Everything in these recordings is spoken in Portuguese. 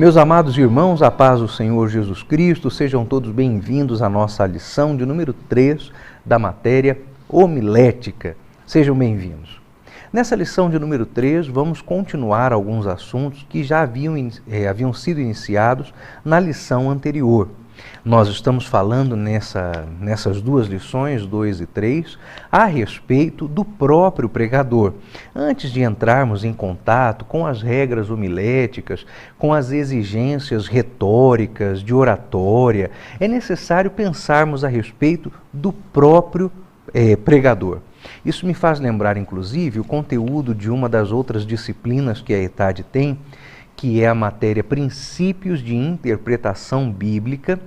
Meus amados irmãos, a paz do Senhor Jesus Cristo, sejam todos bem-vindos à nossa lição de número 3 da matéria homilética. Sejam bem-vindos. Nessa lição de número 3, vamos continuar alguns assuntos que já haviam sido iniciados na lição anterior. Nós estamos falando nessas duas lições, 2 e 3, a respeito do próprio pregador. Antes de entrarmos em contato com as regras homiléticas, com as exigências retóricas, de oratória, é necessário pensarmos a respeito do próprio pregador. Isso me faz lembrar, inclusive, o conteúdo de uma das outras disciplinas que a ETAD tem, que é a matéria Princípios de Interpretação Bíblica,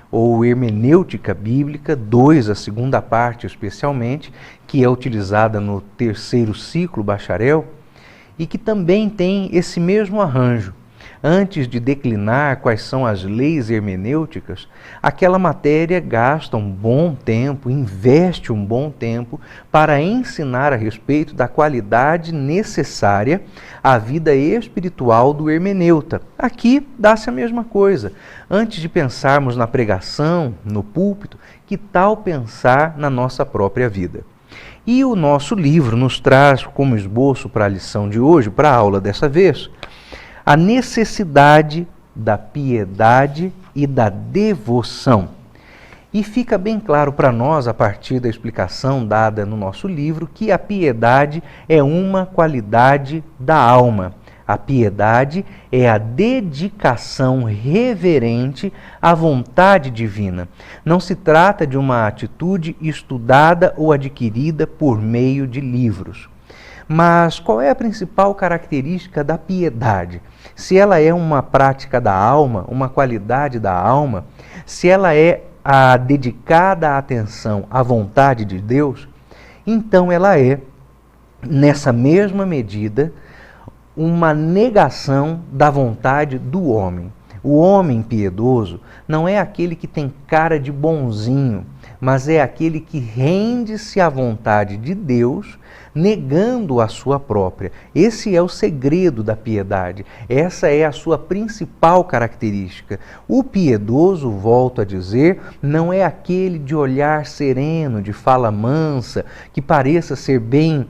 ou Hermenêutica Bíblica, 2, a segunda parte especialmente, que é utilizada no terceiro ciclo bacharel, e que também tem esse mesmo arranjo. Antes de declinar quais são as leis hermenêuticas, aquela matéria gasta um bom tempo, investe um bom tempo para ensinar a respeito da qualidade necessária à vida espiritual do hermeneuta. Aqui dá-se a mesma coisa. Antes de pensarmos na pregação, no púlpito, que tal pensar na nossa própria vida? E o nosso livro nos traz como esboço para a lição de hoje, para a aula dessa vez, a necessidade da piedade e da devoção. E fica bem claro para nós, a partir da explicação dada no nosso livro, que a piedade é uma qualidade da alma. A piedade é a dedicação reverente à vontade divina. Não se trata de uma atitude estudada ou adquirida por meio de livros. Mas qual é a principal característica da piedade? Se ela é uma prática da alma, uma qualidade da alma, se ela é a dedicada atenção à vontade de Deus, então ela é, nessa mesma medida, uma negação da vontade do homem. O homem piedoso não é aquele que tem cara de bonzinho, mas é aquele que rende-se à vontade de Deus, negando a sua própria. Esse é o segredo da piedade. Essa é a sua principal característica. O piedoso, volto a dizer, não é aquele de olhar sereno, de fala mansa, que pareça ser bem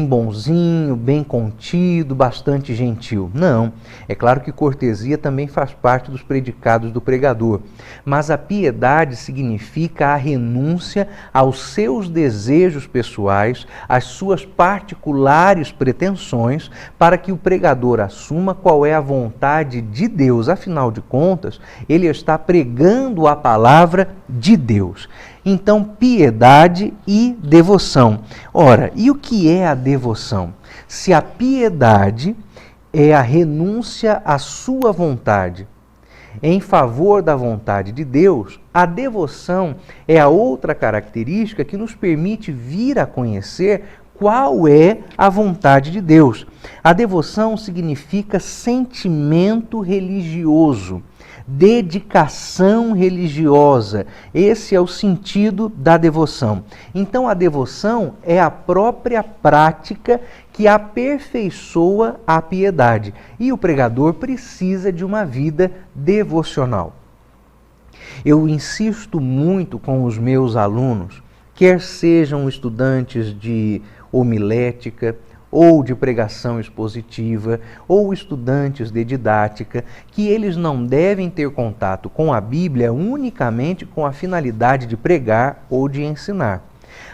bonzinho, bem contido, bastante gentil. Não. É claro que cortesia também faz parte dos predicados do pregador. Mas a piedade significa a renúncia aos seus desejos pessoais, às suas particulares pretensões, para que o pregador assuma qual é a vontade de Deus. Afinal de contas, ele está pregando a palavra de Deus. Então, piedade e devoção. Ora, e o que é a devoção? Se a piedade é a renúncia à sua vontade em favor da vontade de Deus, a devoção é a outra característica que nos permite vir a conhecer qual é a vontade de Deus. A devoção significa sentimento religioso, dedicação religiosa. Esse é o sentido da devoção. Então, a devoção é a própria prática que aperfeiçoa a piedade. E o pregador precisa de uma vida devocional. Eu insisto muito com os meus alunos, quer sejam estudantes de homilética, ou de pregação expositiva, ou estudantes de didática, que eles não devem ter contato com a Bíblia unicamente com a finalidade de pregar ou de ensinar.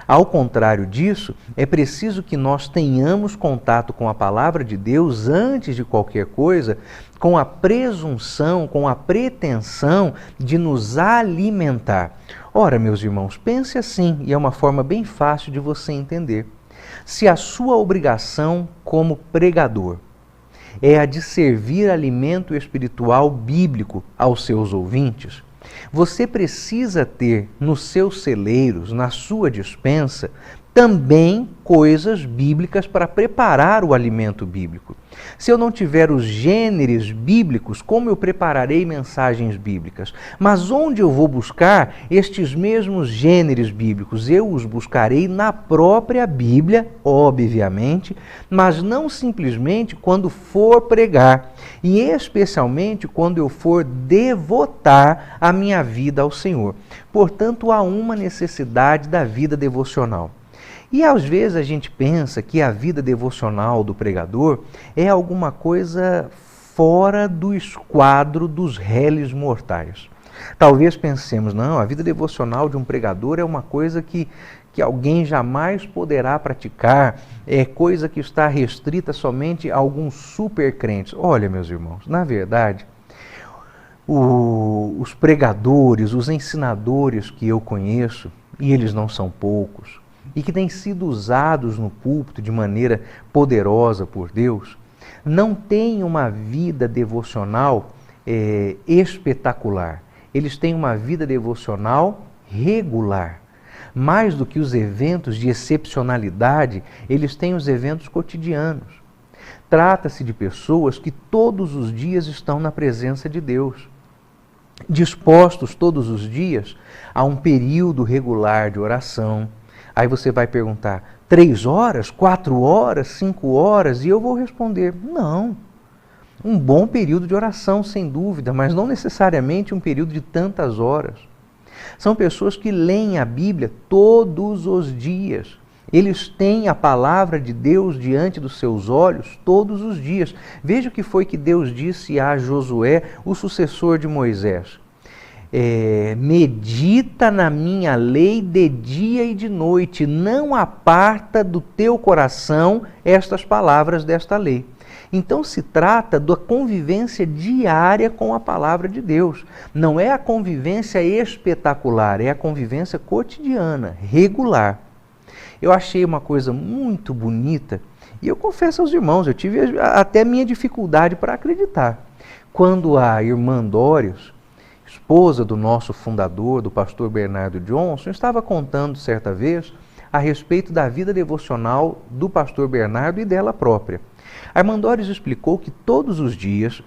Ao contrário disso, é preciso que nós tenhamos contato com a palavra de Deus antes de qualquer coisa, com a presunção, com a pretensão de nos alimentar. Ora, meus irmãos, pense assim, e é uma forma bem fácil de você entender. Se a sua obrigação como pregador é a de servir alimento espiritual bíblico aos seus ouvintes, você precisa ter nos seus celeiros, na sua despensa, também coisas bíblicas para preparar o alimento bíblico. Se eu não tiver os gêneros bíblicos, como eu prepararei mensagens bíblicas? Mas onde eu vou buscar estes mesmos gêneros bíblicos? Eu os buscarei na própria Bíblia, obviamente, mas não simplesmente quando for pregar, e especialmente quando eu for devotar a minha vida ao Senhor. Portanto, há uma necessidade da vida devocional. E às vezes a gente pensa que a vida devocional do pregador é alguma coisa fora do esquadro dos réis mortais. Talvez pensemos, não, a vida devocional de um pregador é uma coisa que alguém jamais poderá praticar, é coisa que está restrita somente a alguns super crentes. Olha, meus irmãos, na verdade, os pregadores, os ensinadores que eu conheço, e eles não são poucos, e que têm sido usados no púlpito de maneira poderosa por Deus, não têm uma vida devocional espetacular. Eles têm uma vida devocional regular. Mais do que os eventos de excepcionalidade, eles têm os eventos cotidianos. Trata-se de pessoas que todos os dias estão na presença de Deus, dispostos todos os dias a um período regular de oração. Aí você vai perguntar, 3 horas, 4 horas, 5 horas? E eu vou responder, não. Um bom período de oração, sem dúvida, mas não necessariamente um período de tantas horas. São pessoas que leem a Bíblia todos os dias. Eles têm a palavra de Deus diante dos seus olhos todos os dias. Veja o que foi que Deus disse a Josué, o sucessor de Moisés. Medita na minha lei de dia e de noite, não aparta do teu coração estas palavras desta lei. Então se trata da convivência diária com a palavra de Deus. Não é a convivência espetacular, é a convivência cotidiana, regular. Eu achei uma coisa muito bonita e eu confesso aos irmãos, eu tive até minha dificuldade para acreditar. Quando a irmã Dórios, esposa do nosso fundador, do pastor Bernardo Johnson, estava contando certa vez a respeito da vida devocional do pastor Bernardo e dela própria. A irmã Dórios explicou que todos os dias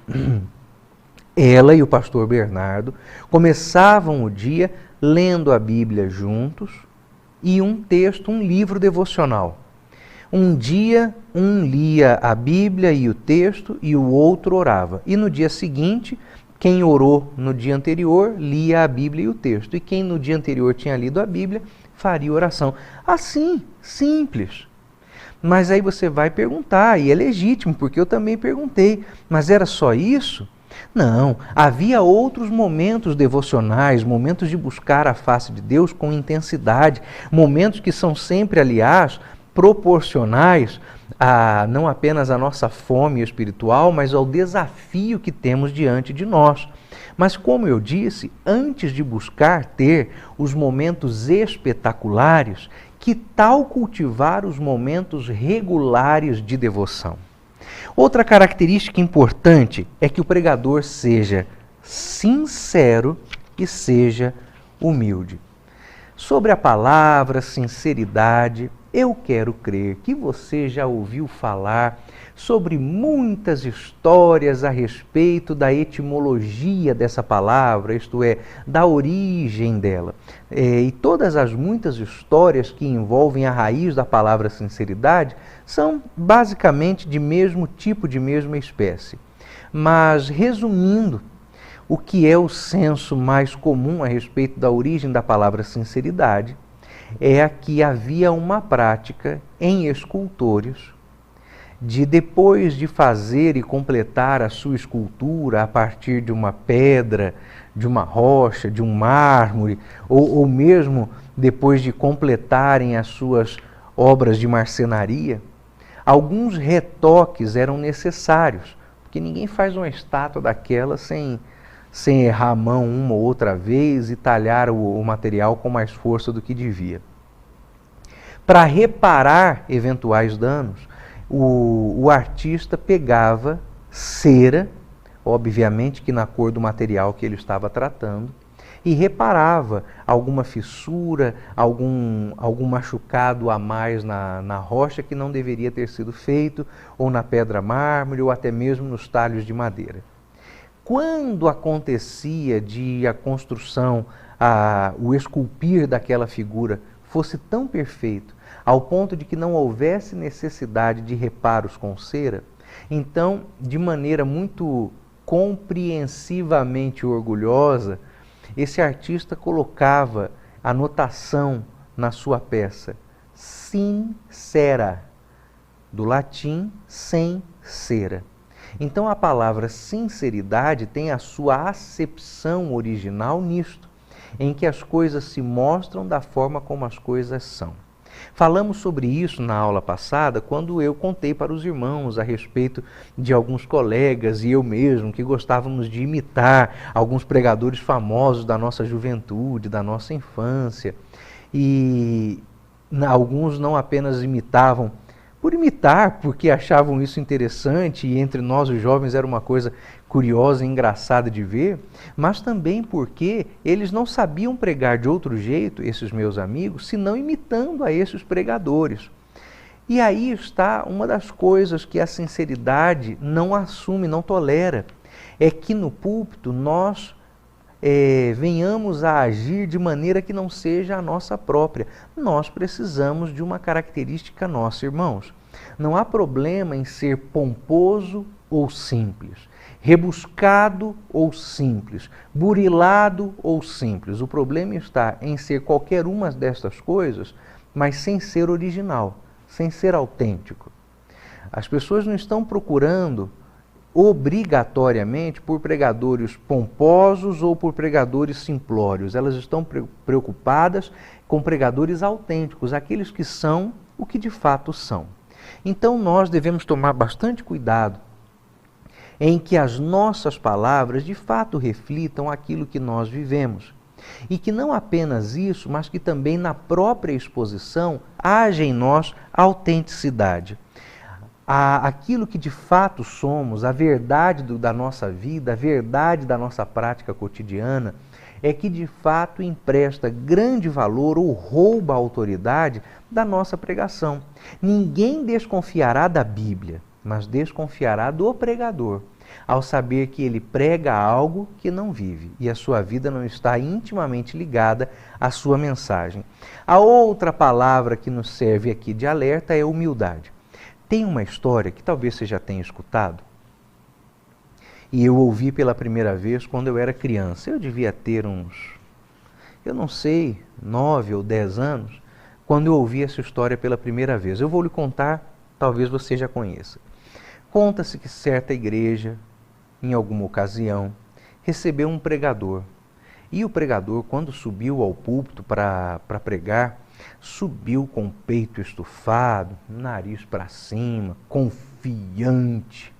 ela e o pastor Bernardo começavam o dia lendo a Bíblia juntos e um texto, um livro devocional. Um dia, um lia a Bíblia e o texto e o outro orava. E no dia seguinte, quem orou no dia anterior lia a Bíblia e o texto. E quem no dia anterior tinha lido a Bíblia faria oração. Assim, simples. Mas aí você vai perguntar, e é legítimo, porque eu também perguntei, mas era só isso? Não, havia outros momentos devocionais, momentos de buscar a face de Deus com intensidade, momentos que são sempre, aliás, proporcionais a não apenas a nossa fome espiritual, mas ao desafio que temos diante de nós. Mas como eu disse, antes de buscar ter os momentos espetaculares, que tal cultivar os momentos regulares de devoção? Outra característica importante é que o pregador seja sincero e seja humilde. Sobre a palavra sinceridade, eu quero crer que você já ouviu falar sobre muitas histórias a respeito da etimologia dessa palavra, isto é, da origem dela. E todas as muitas histórias que envolvem a raiz da palavra sinceridade são basicamente de mesmo tipo, de mesma espécie. Mas, resumindo, o que é o senso mais comum a respeito da origem da palavra sinceridade é que havia uma prática em escultores de, depois de fazer e completar a sua escultura a partir de uma pedra, de uma rocha, de um mármore, ou mesmo depois de completarem as suas obras de marcenaria, alguns retoques eram necessários, porque ninguém faz uma estátua daquela sem errar a mão uma ou outra vez e talhar o material com mais força do que devia. Para reparar eventuais danos, o artista pegava cera, obviamente que na cor do material que ele estava tratando, e reparava alguma fissura, algum machucado a mais na rocha que não deveria ter sido feito, ou na pedra mármore, ou até mesmo nos talhos de madeira. Quando acontecia de a construção, o esculpir daquela figura fosse tão perfeito, ao ponto de que não houvesse necessidade de reparos com cera, então, de maneira muito compreensivamente orgulhosa, esse artista colocava a notação na sua peça, sincera, do latim sem cera. Então a palavra sinceridade tem a sua acepção original nisto, em que as coisas se mostram da forma como as coisas são. Falamos sobre isso na aula passada, quando eu contei para os irmãos a respeito de alguns colegas e eu mesmo que gostávamos de imitar alguns pregadores famosos da nossa juventude, da nossa infância. E alguns não apenas imitavam por imitar, porque achavam isso interessante e entre nós os jovens era uma coisa curiosa e engraçada de ver, mas também porque eles não sabiam pregar de outro jeito, esses meus amigos, senão imitando a esses pregadores. E aí está uma das coisas que a sinceridade não assume, não tolera, é que no púlpito nós venhamos a agir de maneira que não seja a nossa própria. Nós precisamos de uma característica nossa, irmãos. Não há problema em ser pomposo ou simples, rebuscado ou simples, burilado ou simples. O problema está em ser qualquer uma destas coisas, mas sem ser original, sem ser autêntico. As pessoas não estão procurando obrigatoriamente por pregadores pomposos ou por pregadores simplórios. Elas estão preocupadas com pregadores autênticos, aqueles que são o que de fato são. Então nós devemos tomar bastante cuidado em que as nossas palavras de fato reflitam aquilo que nós vivemos. E que não apenas isso, mas que também na própria exposição haja em nós a autenticidade. Aquilo que de fato somos, a verdade da nossa vida, a verdade da nossa prática cotidiana, é que de fato empresta grande valor ou rouba a autoridade da nossa pregação. Ninguém desconfiará da Bíblia, mas desconfiará do pregador, ao saber que ele prega algo que não vive e a sua vida não está intimamente ligada à sua mensagem. A outra palavra que nos serve aqui de alerta é humildade. Tem uma história que talvez você já tenha escutado, e eu ouvi pela primeira vez quando eu era criança. Eu devia ter uns, 9 ou 10 anos, quando eu ouvi essa história pela primeira vez. Eu vou lhe contar, talvez você já conheça. Conta-se que certa igreja, em alguma ocasião, recebeu um pregador. E o pregador, quando subiu ao púlpito para pregar, subiu com o peito estufado, nariz para cima, confiante.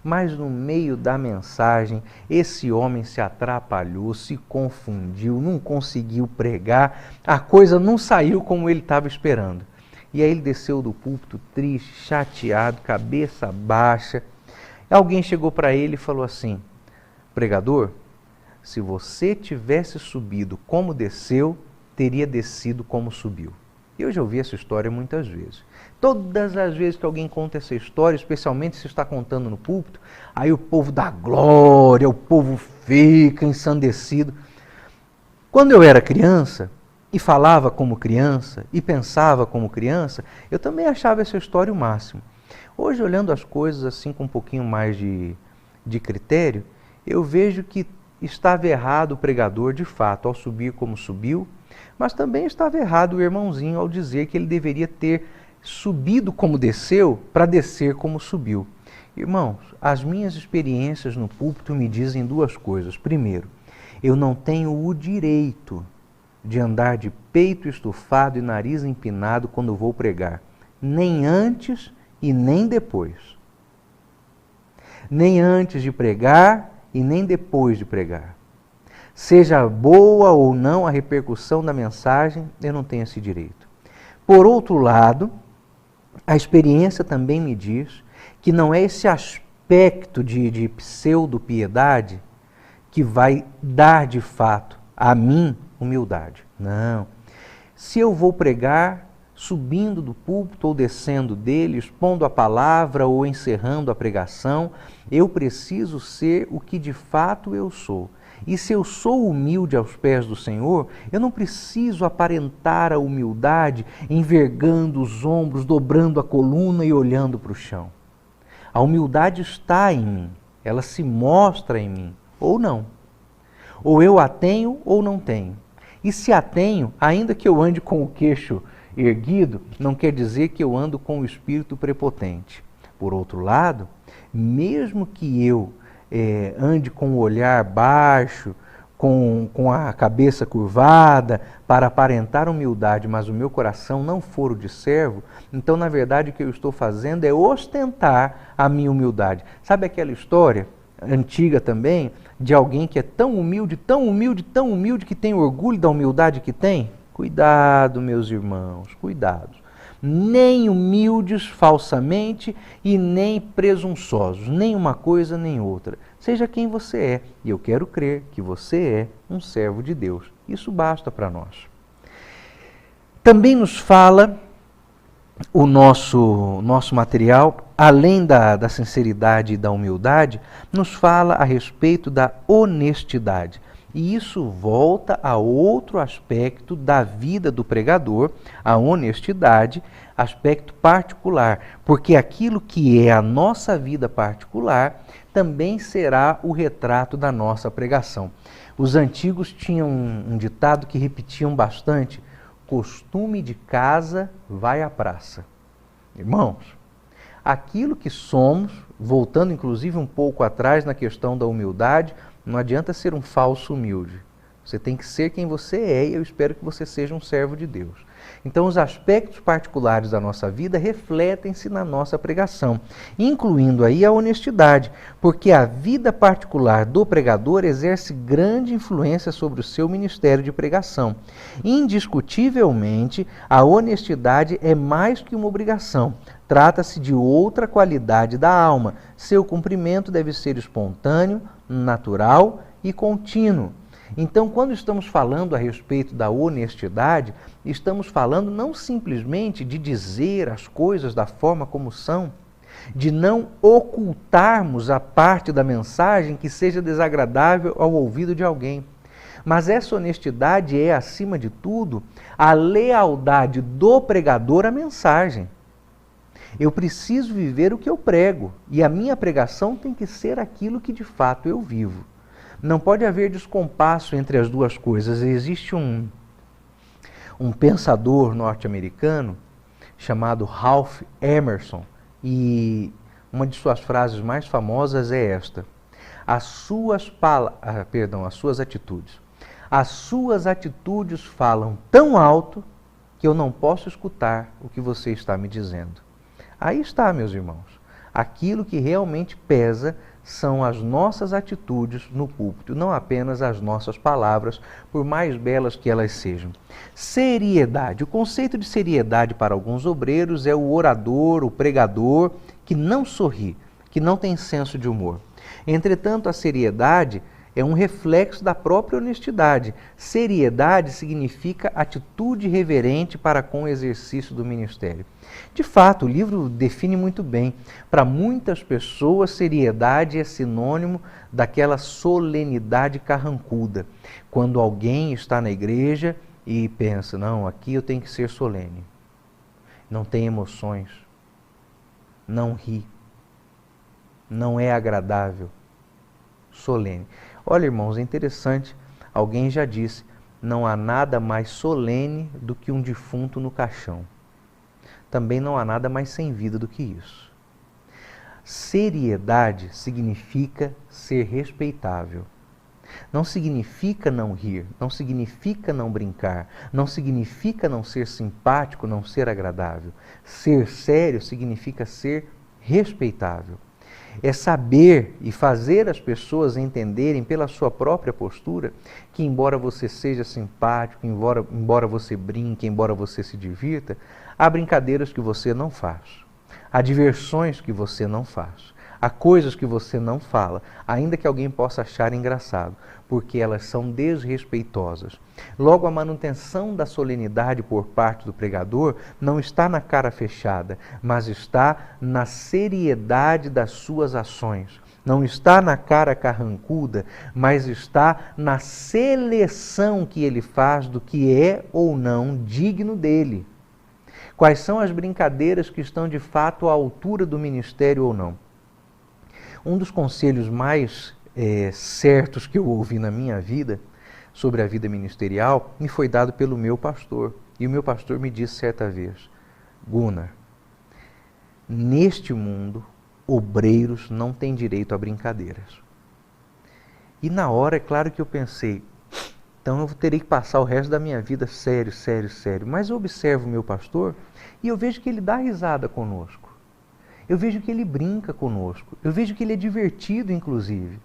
Mas no meio da mensagem, esse homem se atrapalhou, se confundiu, não conseguiu pregar, a coisa não saiu como ele estava esperando. E aí ele desceu do púlpito triste, chateado, cabeça baixa. Alguém chegou para ele e falou assim: pregador, se você tivesse subido como desceu, teria descido como subiu. Eu já ouvi essa história muitas vezes. Todas as vezes que alguém conta essa história, especialmente se está contando no púlpito, aí o povo dá glória, o povo fica ensandecido. Quando eu era criança, e falava como criança, e pensava como criança, eu também achava essa história o máximo. Hoje, olhando as coisas assim com um pouquinho mais de critério, eu vejo que estava errado o pregador, de fato, ao subir como subiu, mas também estava errado o irmãozinho ao dizer que ele deveria ter subido como desceu para descer como subiu. Irmãos, as minhas experiências no púlpito me dizem duas coisas. Primeiro, eu não tenho o direito de andar de peito estufado e nariz empinado quando vou pregar, nem antes e nem depois. Nem antes de pregar e nem depois de pregar. Seja boa ou não a repercussão da mensagem, eu não tenho esse direito. Por outro lado, a experiência também me diz que não é esse aspecto de pseudo-piedade que vai dar de fato a mim humildade. Não. Se eu vou pregar, subindo do púlpito ou descendo dele, expondo a palavra ou encerrando a pregação, eu preciso ser o que de fato eu sou. E se eu sou humilde aos pés do Senhor, eu não preciso aparentar a humildade, envergando os ombros, dobrando a coluna e olhando para o chão. A humildade está em mim, ela se mostra em mim, ou não. Ou eu a tenho ou não tenho. E se a tenho, ainda que eu ande com o queixo erguido, não quer dizer que eu ando com o espírito prepotente. Por outro lado, mesmo que eu ande com o olhar baixo, com a cabeça curvada, para aparentar humildade, mas o meu coração não for o de servo, então, na verdade, o que eu estou fazendo é ostentar a minha humildade. Sabe aquela história antiga também, de alguém que é tão humilde, tão humilde, tão humilde, que tem orgulho da humildade que tem? Cuidado, meus irmãos, cuidado. Nem humildes falsamente e nem presunçosos, nem uma coisa nem outra. Seja quem você é, e eu quero crer que você é um servo de Deus. Isso basta para nós. Também nos fala o nosso material, além da sinceridade e da humildade, nos fala a respeito da honestidade. E isso volta a outro aspecto da vida do pregador, a honestidade, aspecto particular, porque aquilo que é a nossa vida particular também será o retrato da nossa pregação. Os antigos tinham um ditado que repetiam bastante: costume de casa vai à praça. Irmãos, aquilo que somos, voltando inclusive um pouco atrás na questão da humildade, não adianta ser um falso humilde. Você tem que ser quem você é, e eu espero que você seja um servo de Deus. Então, os aspectos particulares da nossa vida refletem-se na nossa pregação, incluindo aí a honestidade, porque a vida particular do pregador exerce grande influência sobre o seu ministério de pregação. Indiscutivelmente, a honestidade é mais que uma obrigação. Trata-se de outra qualidade da alma. Seu cumprimento deve ser espontâneo, natural e contínuo. Então, quando estamos falando a respeito da honestidade, estamos falando não simplesmente de dizer as coisas da forma como são, de não ocultarmos a parte da mensagem que seja desagradável ao ouvido de alguém. Mas essa honestidade é, acima de tudo, a lealdade do pregador à mensagem. Eu preciso viver o que eu prego, e a minha pregação tem que ser aquilo que de fato eu vivo. Não pode haver descompasso entre as duas coisas. Existe um pensador norte-americano chamado Ralph Emerson, e uma de suas frases mais famosas é esta: as suas atitudes. As suas atitudes falam tão alto que eu não posso escutar o que você está me dizendo. Aí está, meus irmãos. Aquilo que realmente pesa são as nossas atitudes no púlpito, não apenas as nossas palavras, por mais belas que elas sejam. Seriedade. O conceito de seriedade para alguns obreiros é o orador, o pregador, que não sorri, que não tem senso de humor. Entretanto, a seriedade é um reflexo da própria honestidade. Seriedade significa atitude reverente para com o exercício do ministério. De fato, o livro define muito bem. Para muitas pessoas, seriedade é sinônimo daquela solenidade carrancuda. Quando alguém está na igreja e pensa, não, aqui eu tenho que ser solene. Não tem emoções, não ri, não é agradável, solene. Olha, irmãos, é interessante, alguém já disse, não há nada mais solene do que um defunto no caixão. Também não há nada mais sem vida do que isso. Seriedade significa ser respeitável. Não significa não rir, não significa não brincar, não significa não ser simpático, não ser agradável. Ser sério significa ser respeitável. É saber e fazer as pessoas entenderem pela sua própria postura que, embora você seja simpático, embora você brinque, embora você se divirta, há brincadeiras que você não faz, há diversões que você não faz, Há coisas que você não fala, ainda que alguém possa achar engraçado, porque elas são desrespeitosas. Logo, a manutenção da solenidade por parte do pregador não está na cara fechada, mas está na seriedade das suas ações. Não está na cara carrancuda, mas está na seleção que ele faz do que é ou não digno dele. Quais são as brincadeiras que estão de fato à altura do ministério ou não? Um dos conselhos mais certos que eu ouvi na minha vida sobre a vida ministerial me foi dado pelo meu pastor. E o meu pastor me disse certa vez: Gunnar, neste mundo, obreiros não têm direito a brincadeiras. E na hora, é claro que eu pensei, então eu terei que passar o resto da minha vida sério. Mas eu observo o meu pastor e eu vejo que ele dá risada conosco. Eu vejo que ele brinca conosco. Eu vejo que ele é divertido, inclusive.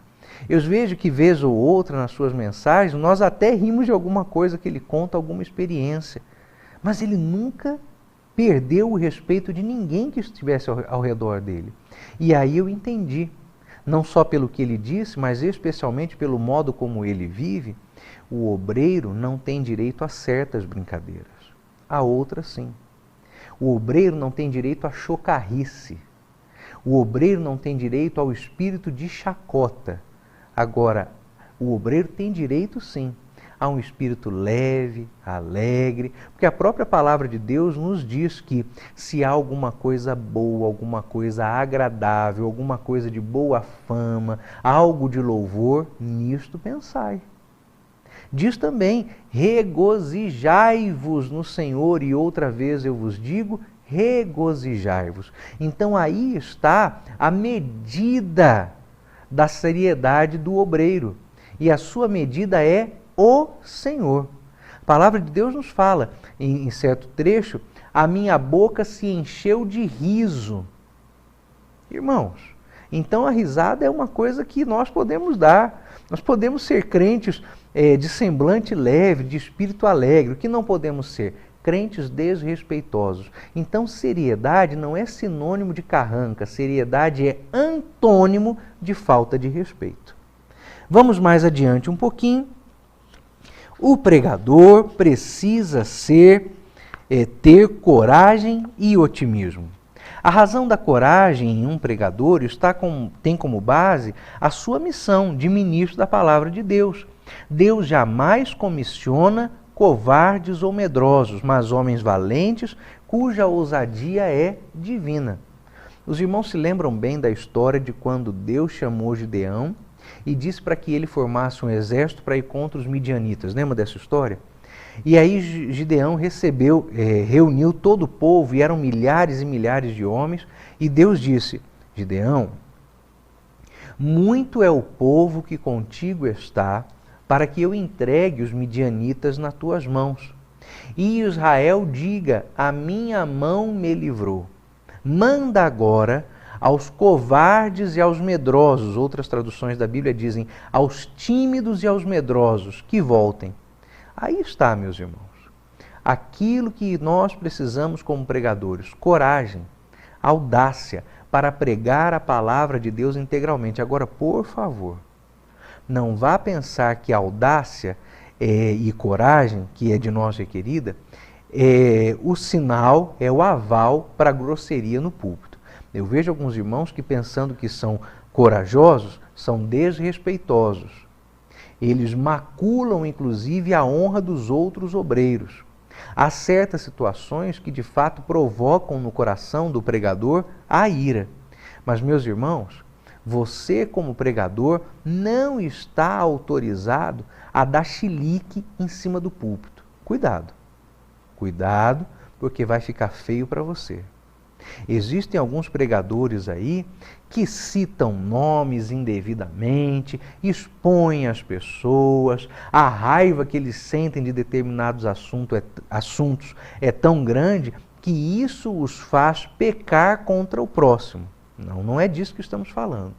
Eu vejo que, vez ou outra, nas suas mensagens, nós até rimos de alguma coisa que ele conta, alguma experiência. Mas ele nunca perdeu o respeito de ninguém que estivesse ao redor dele. E aí eu entendi, não só pelo que ele disse, mas especialmente pelo modo como ele vive, o obreiro não tem direito a certas brincadeiras. A outras, sim. O obreiro não tem direito à chocarrice. O obreiro não tem direito ao espírito de chacota. Agora, o obreiro tem direito, sim, a um espírito leve, alegre, porque a própria palavra de Deus nos diz que se há alguma coisa boa, alguma coisa agradável, alguma coisa de boa fama, algo de louvor, nisto pensai. Diz também, regozijai-vos no Senhor, e outra vez eu vos digo, regozijai-vos. Então aí está a medida da seriedade do obreiro. E a sua medida é o Senhor. A palavra de Deus nos fala, em certo trecho, a minha boca se encheu de riso. Irmãos, então a risada é uma coisa que nós podemos dar. Nós podemos ser crentes de semblante leve, de espírito alegre. O que não podemos ser? Crentes desrespeitosos. Então, seriedade não é sinônimo de carranca, seriedade é antônimo de falta de respeito. Vamos mais adiante um pouquinho. O pregador precisa ter coragem e otimismo. A razão da coragem em um pregador tem como base a sua missão de ministro da palavra de Deus. Deus jamais comissiona covardes ou medrosos, mas homens valentes, cuja ousadia é divina. Os irmãos se lembram bem da história de quando Deus chamou Gideão e disse para que ele formasse um exército para ir contra os midianitas. Lembra dessa história? E aí Gideão reuniu todo o povo, e eram milhares e milhares de homens, e Deus disse: Gideão, muito é o povo que contigo está, para que eu entregue os midianitas nas tuas mãos. E Israel diga: a minha mão me livrou. Manda agora aos covardes e aos medrosos, outras traduções da Bíblia dizem, aos tímidos e aos medrosos, que voltem. Aí está, meus irmãos, aquilo que nós precisamos como pregadores: coragem, audácia, para pregar a palavra de Deus integralmente. Agora, por favor, não vá pensar que audácia e coragem, que é de nós requerida, o sinal, é o aval para a grosseria no púlpito. Eu vejo alguns irmãos que, pensando que são corajosos, são desrespeitosos. Eles maculam, inclusive, a honra dos outros obreiros. Há certas situações que, de fato, provocam no coração do pregador a ira. Mas, meus irmãos, você, como pregador, não está autorizado a dar chilique em cima do púlpito. Cuidado. Cuidado, porque vai ficar feio para você. Existem alguns pregadores aí que citam nomes indevidamente, expõem as pessoas, a raiva que eles sentem de determinados assuntos é tão grande que isso os faz pecar contra o próximo. Não é disso que estamos falando.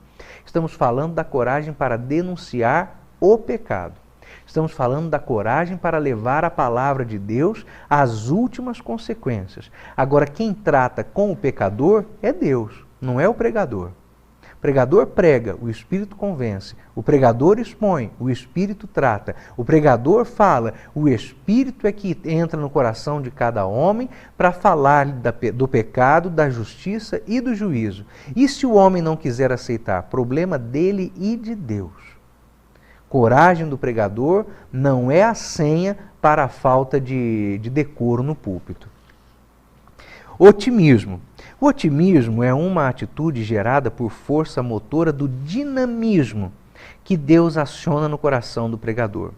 Estamos falando da coragem para denunciar o pecado. Estamos falando da coragem para levar a palavra de Deus às últimas consequências. Agora, quem trata com o pecador é Deus, não é o pregador. pregador prega, o Espírito convence. O pregador expõe, o Espírito trata. O pregador fala, o Espírito é que entra no coração de cada homem para falar do pecado, da justiça e do juízo. E se o homem não quiser aceitar, problema dele e de Deus. Coragem do pregador não é a senha para a falta de decoro no púlpito. Otimismo. O otimismo é uma atitude gerada por força motora do dinamismo que Deus aciona no coração do pregador.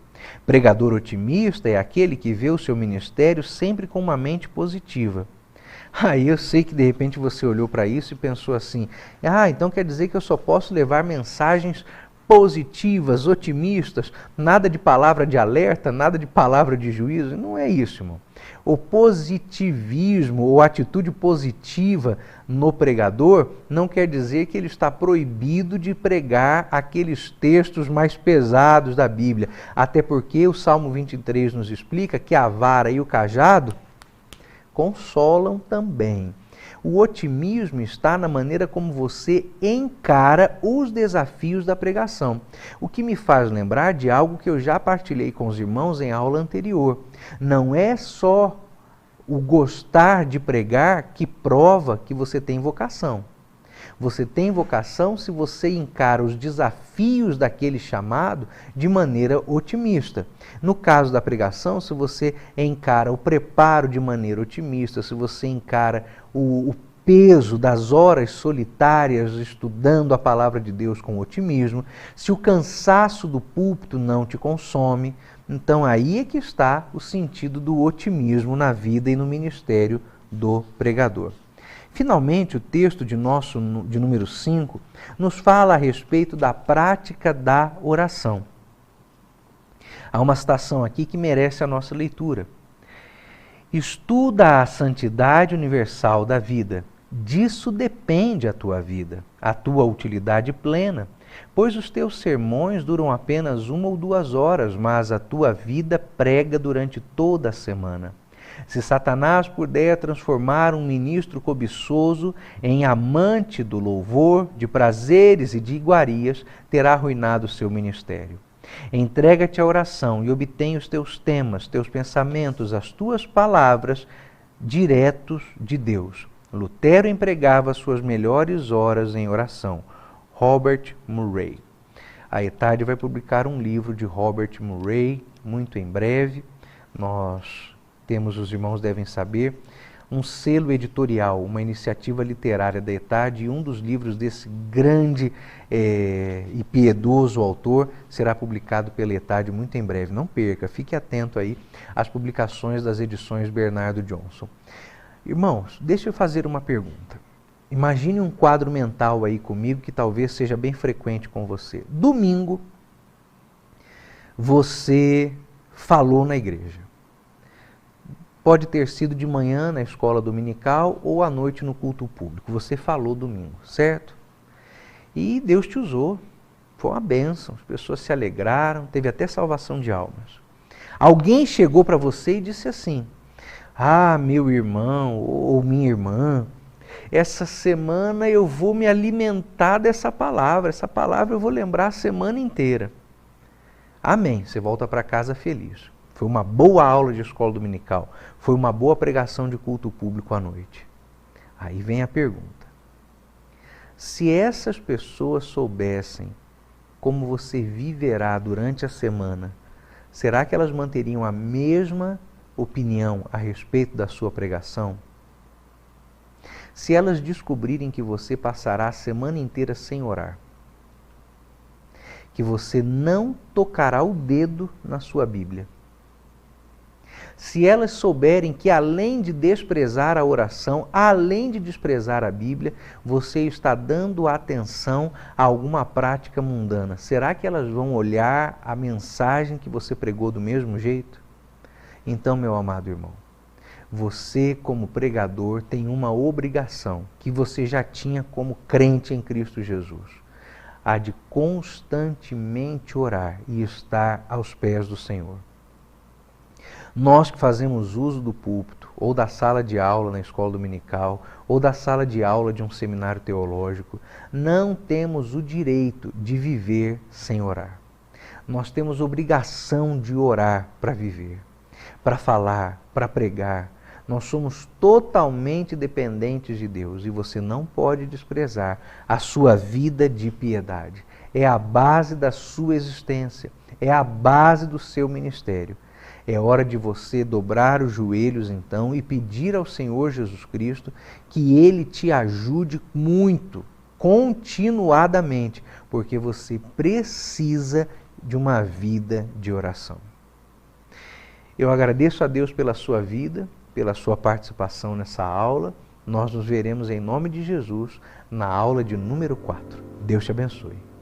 Pregador otimista é aquele que vê o seu ministério sempre com uma mente positiva. Aí eu sei que de repente você olhou para isso e pensou assim, então quer dizer que eu só posso levar mensagens positivas, otimistas, nada de palavra de alerta, nada de palavra de juízo. Não é isso, irmão. O positivismo ou atitude positiva no pregador não quer dizer que ele está proibido de pregar aqueles textos mais pesados da Bíblia. Até porque o Salmo 23 nos explica que a vara e o cajado consolam também. O otimismo está na maneira como você encara os desafios da pregação. O que me faz lembrar de algo que eu já partilhei com os irmãos em aula anterior. Não é só o gostar de pregar que prova que você tem vocação. Você tem vocação se você encara os desafios daquele chamado de maneira otimista. No caso da pregação, se você encara o preparo de maneira otimista, se você encara o peso das horas solitárias estudando a palavra de Deus com otimismo, se o cansaço do púlpito não te consome, então aí é que está o sentido do otimismo na vida e no ministério do pregador. Finalmente, o texto de número 5 nos fala a respeito da prática da oração. Há uma citação aqui que merece a nossa leitura. Estuda a santidade universal da vida. Disso depende a tua vida, a tua utilidade plena, pois os teus sermões duram apenas 1 ou 2 horas, mas a tua vida prega durante toda a semana. Se Satanás puder transformar um ministro cobiçoso em amante do louvor, de prazeres e de iguarias, terá arruinado o seu ministério. Entrega-te à oração e obtém os teus temas, teus pensamentos, as tuas palavras diretos de Deus. Lutero empregava suas melhores horas em oração. Robert Murray. A ETAD vai publicar um livro de Robert Murray, muito em breve. Nós temos, os irmãos devem saber, um selo editorial, uma iniciativa literária da ETAD, e um dos livros desse grande e piedoso autor será publicado pela ETAD muito em breve. Não perca, fique atento aí às publicações das edições Bernardo Johnson. Irmãos, deixa eu fazer uma pergunta. Imagine um quadro mental aí comigo que talvez seja bem frequente com você. Domingo, você falou na igreja. Pode ter sido de manhã na escola dominical ou à noite no culto público. Você falou domingo, certo? E Deus te usou. Foi uma bênção. As pessoas se alegraram, teve até salvação de almas. Alguém chegou para você e disse assim: meu irmão ou minha irmã, essa semana eu vou me alimentar dessa palavra. Essa palavra eu vou lembrar a semana inteira. Amém. Você volta para casa feliz. Foi uma boa aula de escola dominical. Foi uma boa pregação de culto público à noite. Aí vem a pergunta. Se essas pessoas soubessem como você viverá durante a semana, será que elas manteriam a mesma opinião a respeito da sua pregação? Se elas descobrirem que você passará a semana inteira sem orar, que você não tocará o dedo na sua Bíblia, se elas souberem que além de desprezar a oração, além de desprezar a Bíblia, você está dando atenção a alguma prática mundana, será que elas vão olhar a mensagem que você pregou do mesmo jeito? Então, meu amado irmão, você como pregador tem uma obrigação que você já tinha como crente em Cristo Jesus, a de constantemente orar e estar aos pés do Senhor. Nós que fazemos uso do púlpito, ou da sala de aula na escola dominical, ou da sala de aula de um seminário teológico, não temos o direito de viver sem orar. Nós temos obrigação de orar para viver, para falar, para pregar. Nós somos totalmente dependentes de Deus e você não pode desprezar a sua vida de piedade. É a base da sua existência, é a base do seu ministério. É hora de você dobrar os joelhos então e pedir ao Senhor Jesus Cristo que Ele te ajude muito, continuadamente, porque você precisa de uma vida de oração. Eu agradeço a Deus pela sua vida, pela sua participação nessa aula. Nós nos veremos em nome de Jesus na aula de número 4. Deus te abençoe.